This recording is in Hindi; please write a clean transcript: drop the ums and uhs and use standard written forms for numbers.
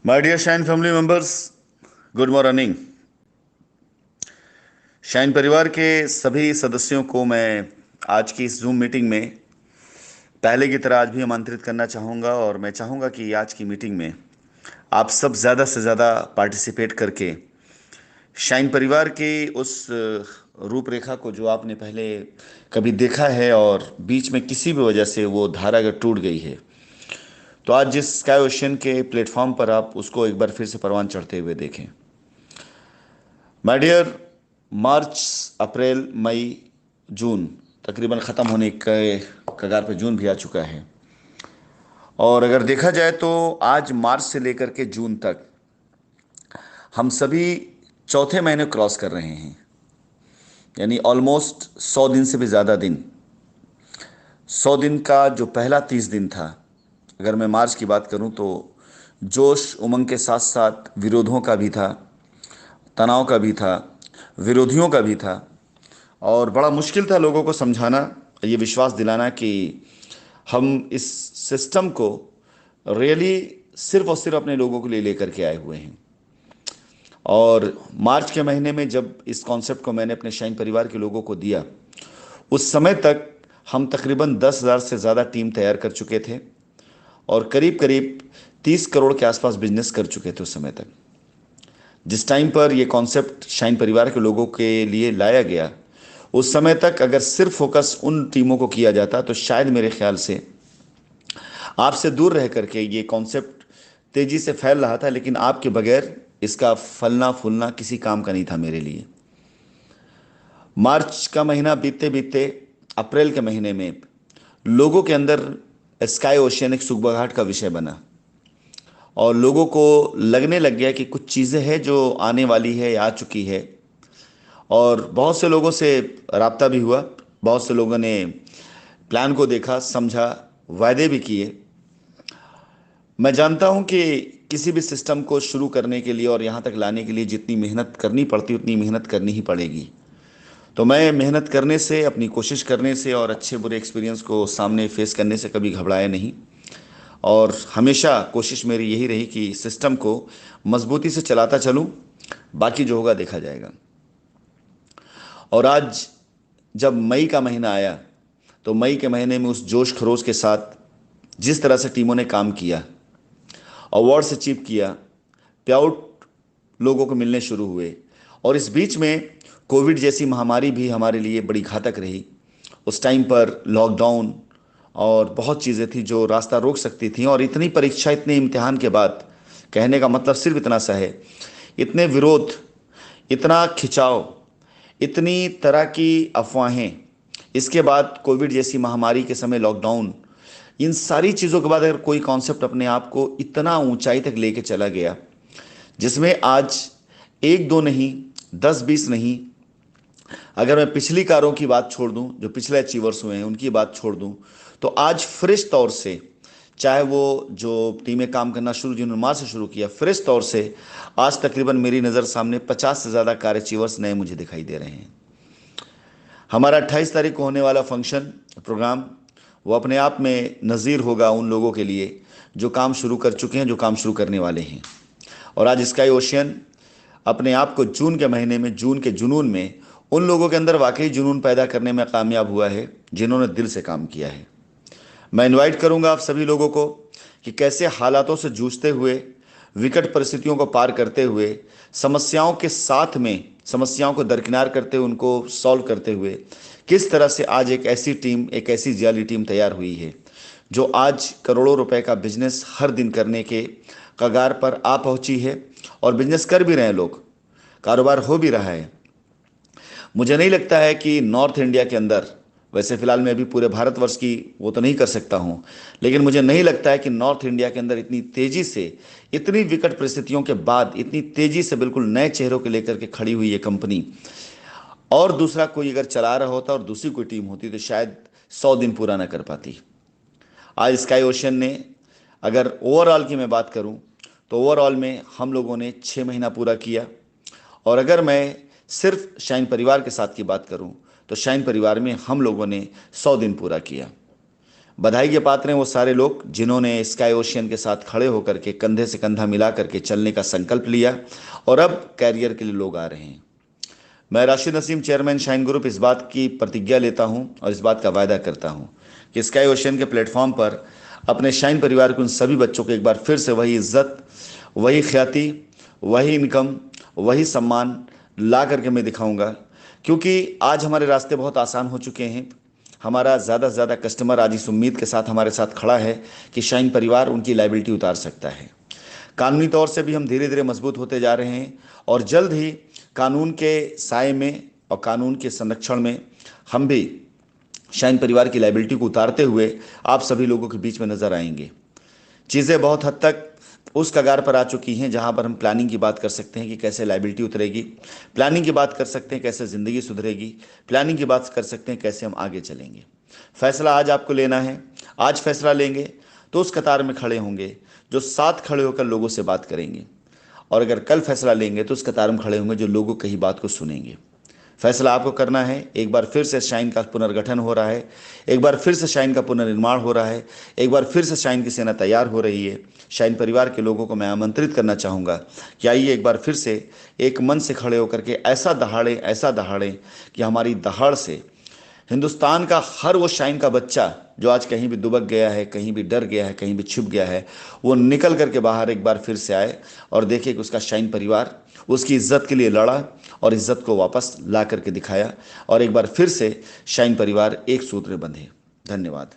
My dear Shine family members, good morning. Shine परिवार के सभी सदस्यों को मैं आज की इस जूम मीटिंग में पहले की तरह आज भी आमंत्रित करना चाहूँगा और मैं चाहूँगा कि आज की मीटिंग में आप सब ज़्यादा से ज़्यादा पार्टिसिपेट करके शाइन परिवार की उस रूपरेखा को जो आपने पहले कभी देखा है और बीच में किसी भी वजह से वो धारा अगर टूट गई है तो आज जिस स्काई ओशन के प्लेटफॉर्म पर आप उसको एक बार फिर से परवान चढ़ते हुए देखें। माय डियर, मार्च, अप्रैल, मई, जून तकरीबन ख़त्म होने के कगार पे जून भी आ चुका है। और अगर देखा जाए तो आज मार्च से लेकर के जून तक हम सभी चौथे महीने क्रॉस कर रहे हैं, यानी ऑलमोस्ट 100 दिन से भी ज़्यादा दिन। 100 दिन का जो पहला 30 दिन था, अगर मैं मार्च की बात करूं तो जोश उमंग के साथ साथ विरोधों का भी था, तनाव का भी था, विरोधियों का भी था। और बड़ा मुश्किल था लोगों को समझाना, ये विश्वास दिलाना कि हम इस सिस्टम को रियली सिर्फ और सिर्फ अपने लोगों के लिए लेकर के आए हुए हैं। और मार्च के महीने में जब इस कॉन्सेप्ट को मैंने अपने शाइन परिवार के लोगों को दिया, उस समय तक हम तकरीबन 10,000 से ज़्यादा टीम तैयार कर चुके थे और करीब करीब 30 करोड़ के आसपास बिजनेस कर चुके थे उस समय तक। जिस टाइम पर यह कॉन्सेप्ट शाइन परिवार के लोगों के लिए लाया गया, उस समय तक अगर सिर्फ फोकस उन टीमों को किया जाता तो शायद मेरे ख्याल से आपसे दूर रह करके ये कॉन्सेप्ट तेजी से फैल रहा था, लेकिन आपके बगैर इसका फलना फूलना किसी काम का नहीं था मेरे लिए। मार्च का महीना बीतते बीतते अप्रैल के महीने में लोगों के अंदर स्काई ओशियन एक सुगबुगाहट का विषय बना और लोगों को लगने लग गया कि कुछ चीज़ें हैं जो आने वाली है या आ चुकी है। और बहुत से लोगों से राब्ता भी हुआ, बहुत से लोगों ने प्लान को देखा, समझा, वायदे भी किए। मैं जानता हूं कि किसी भी सिस्टम को शुरू करने के लिए और यहाँ तक लाने के लिए जितनी मेहनत करनी पड़ती उतनी मेहनत करनी ही पड़ेगी। तो मैं मेहनत करने से, अपनी कोशिश करने से और अच्छे बुरे एक्सपीरियंस को सामने फेस करने से कभी घबराया नहीं। और हमेशा कोशिश मेरी यही रही कि सिस्टम को मजबूती से चलाता चलूं, बाकी जो होगा देखा जाएगा। और आज जब मई का महीना आया तो मई के महीने में उस जोश खरोश के साथ जिस तरह से टीमों ने काम किया, अवार्ड्स अचीव किया, पे आउट लोगों को मिलने शुरू हुए। और इस बीच में कोविड जैसी महामारी भी हमारे लिए बड़ी घातक रही। उस टाइम पर लॉकडाउन और बहुत चीज़ें थी जो रास्ता रोक सकती थी। और इतनी परीक्षा, इतने इम्तिहान के बाद, कहने का मतलब सिर्फ इतना सा है, इतने विरोध, इतना खिंचाव, इतनी तरह की अफवाहें, इसके बाद कोविड जैसी महामारी के समय लॉकडाउन, इन सारी चीज़ों के बाद अगर कोई कॉन्सेप्ट अपने आप को इतना ऊंचाई तक लेके चला गया, जिसमें आज एक दो नहीं, 10-20 नहीं, अगर मैं पिछली कारों की बात छोड़ दूं, जो पिछले अचीवर्स हुए हैं उनकी बात छोड़ दूं, तो आज फ्रेश तौर से, चाहे वो जो टीमें काम करना शुरू जिन्होंने मार्च से शुरू किया, फ्रेश तौर से आज तकरीबन मेरी नज़र सामने 50 से ज़्यादा कार अचीवर्स नए मुझे दिखाई दे रहे हैं। हमारा 28 तारीख को होने वाला फंक्शन प्रोग्राम, वो अपने आप में नज़ीर होगा उन लोगों के लिए जो काम शुरू कर चुके हैं, जो काम शुरू करने वाले हैं। और आज स्काई ओशियन अपने आप को जून के महीने में, जून के जुनून में, उन लोगों के अंदर वाकई जुनून पैदा करने में कामयाब हुआ है जिन्होंने दिल से काम किया है। मैं इनवाइट करूंगा आप सभी लोगों को कि कैसे हालातों से जूझते हुए, विकट परिस्थितियों को पार करते हुए, समस्याओं के साथ में समस्याओं को दरकिनार करते हुए, उनको सॉल्व करते हुए, किस तरह से आज एक ऐसी टीम, एक ऐसी जियाली टीम तैयार हुई है जो आज करोड़ों रुपए का बिजनेस हर दिन करने के कगार पर आ पहुंची है। और बिजनेस कर भी रहे हैं लोग, कारोबार हो भी रहा है। मुझे नहीं लगता है कि नॉर्थ इंडिया के अंदर, वैसे फिलहाल मैं अभी पूरे भारतवर्ष की वो तो नहीं कर सकता हूँ, लेकिन मुझे नहीं लगता है कि नॉर्थ इंडिया के अंदर इतनी तेजी से, इतनी विकट परिस्थितियों के बाद इतनी तेजी से बिल्कुल नए चेहरों को लेकर के खड़ी हुई ये कंपनी, और दूसरा कोई अगर चला रहा होता और दूसरी कोई टीम होती तो शायद 100 दिन पूरा ना कर पाती। आज स्काई ओशन ने, अगर ओवरऑल की मैं बात करूं तो ओवरऑल में हम लोगों ने 6 महीना पूरा किया। और अगर मैं सिर्फ शाइन परिवार के साथ की बात करूं तो शाइन परिवार में हम लोगों ने 100 दिन पूरा किया। बधाई के पात्र हैं वो सारे लोग जिन्होंने स्काई ओशियन के साथ खड़े होकर के कंधे से कंधा मिला करके चलने का संकल्प लिया और अब कैरियर के लिए लोग आ रहे हैं। मैं Rashid Naseem, chairman shine group, इस बात की प्रतिज्ञा लेता हूं और इस बात का वायदा करता हूं कि स्काई ओशियन के प्लेटफॉर्म पर अपने शाइन परिवार के उन सभी बच्चों को एक बार फिर से वही इज्जत, वही ख्याति, वही इनकम, वही सम्मान ला करके मैं दिखाऊंगा। क्योंकि आज हमारे रास्ते बहुत आसान हो चुके हैं। हमारा ज़्यादा से ज़्यादा कस्टमर आज इस उम्मीद के साथ हमारे साथ खड़ा है कि शाइन परिवार उनकी लायबिलिटी उतार सकता है। कानूनी तौर से भी हम धीरे धीरे मजबूत होते जा रहे हैं और जल्द ही कानून के साए में और कानून के संरक्षण में हम भी शाइन परिवार की लायबिलिटी को उतारते हुए आप सभी लोगों के बीच में नजर आएंगे। चीज़ें बहुत हद तक उस कगार पर आ चुकी हैं जहां पर हम प्लानिंग की बात कर सकते हैं कि कैसे लायबिलिटी उतरेगी, प्लानिंग की बात कर सकते हैं कैसे ज़िंदगी सुधरेगी, प्लानिंग की बात कर सकते हैं कैसे हम आगे चलेंगे। फैसला आज आपको लेना है। आज फैसला लेंगे तो उस कतार में खड़े होंगे जो साथ खड़े होकर लोगों से बात करेंगे, और अगर कल फैसला लेंगे तो उस कतार में खड़े होंगे जो लोगों की बात को सुनेंगे। फैसला आपको करना है। एक बार फिर से शाइन का पुनर्गठन हो रहा है, एक बार फिर से शाइन का पुनर्निर्माण हो रहा है, एक बार फिर से शाइन की सेना तैयार हो रही है। शाइन परिवार के लोगों को मैं आमंत्रित करना चाहूँगा कि आइए एक बार फिर से एक मन से खड़े होकर के ऐसा दहाड़े कि हमारी दहाड़ से हिंदुस्तान का हर वो शाइन का बच्चा जो आज कहीं भी दुबक गया है, कहीं भी डर गया है, कहीं भी छुप गया है, वो निकल करके बाहर एक बार फिर से आए और देखे कि उसका शाइन परिवार उसकी इज्जत के लिए लड़ा और इज्जत को वापस ला करके दिखाया, और एक बार फिर से शाइन परिवार एक सूत्र में बंधे। धन्यवाद।